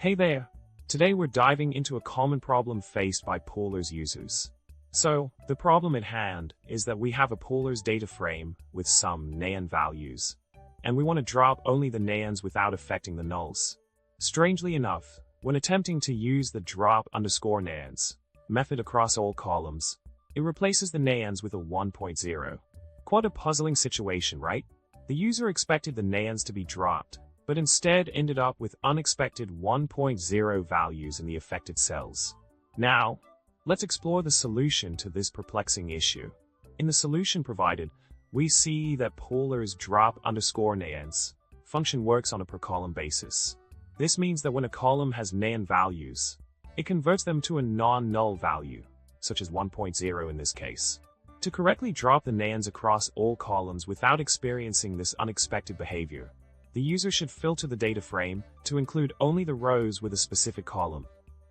Hey there! Today we're diving into a common problem faced by Polar's users. So, the problem at hand is that we have a Polar's data frame with some NaN values, and we want to drop only the NaNs without affecting the nulls. Strangely enough, when attempting to use the drop_NaNs method across all columns, it replaces the NaNs with a 1.0. Quite a puzzling situation, right? The user expected the NaNs to be dropped, but instead ended up with unexpected 1.0 values in the affected cells. Now, let's explore the solution to this perplexing issue. In the solution provided, we see that Polar's drop_NaNs function works on a per column basis. This means that when a column has NaN values, it converts them to a non-null value, such as 1.0 in this case. To correctly drop the NaNs across all columns without experiencing this unexpected behavior, the user should filter the data frame to include only the rows with a specific column.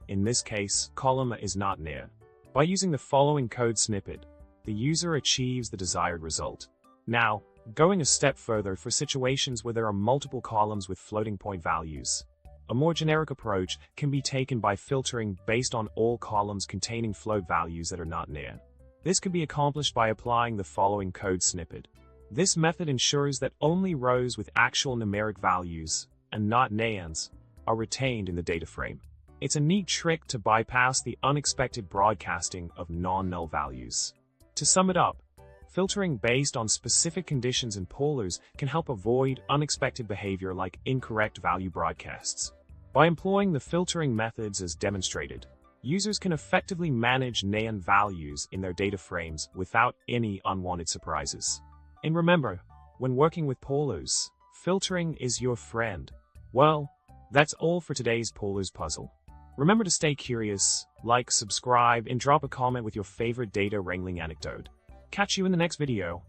In this case, column is not near. By using the following code snippet, the user achieves the desired result. Now, going a step further for situations where there are multiple columns with floating point values, a more generic approach can be taken by filtering based on all columns containing float values that are not near. This can be accomplished by applying the following code snippet. This method ensures that only rows with actual numeric values, and not NaNs, are retained in the data frame. It's a neat trick to bypass the unexpected broadcasting of non-null values. To sum it up, filtering based on specific conditions in Polars can help avoid unexpected behavior like incorrect value broadcasts. By employing the filtering methods as demonstrated, users can effectively manage NaN values in their data frames without any unwanted surprises. And remember, when working with Polars, filtering is your friend. Well, that's all for today's Polars puzzle. Remember to stay curious, like, subscribe, and drop a comment with your favorite data wrangling anecdote. Catch you in the next video.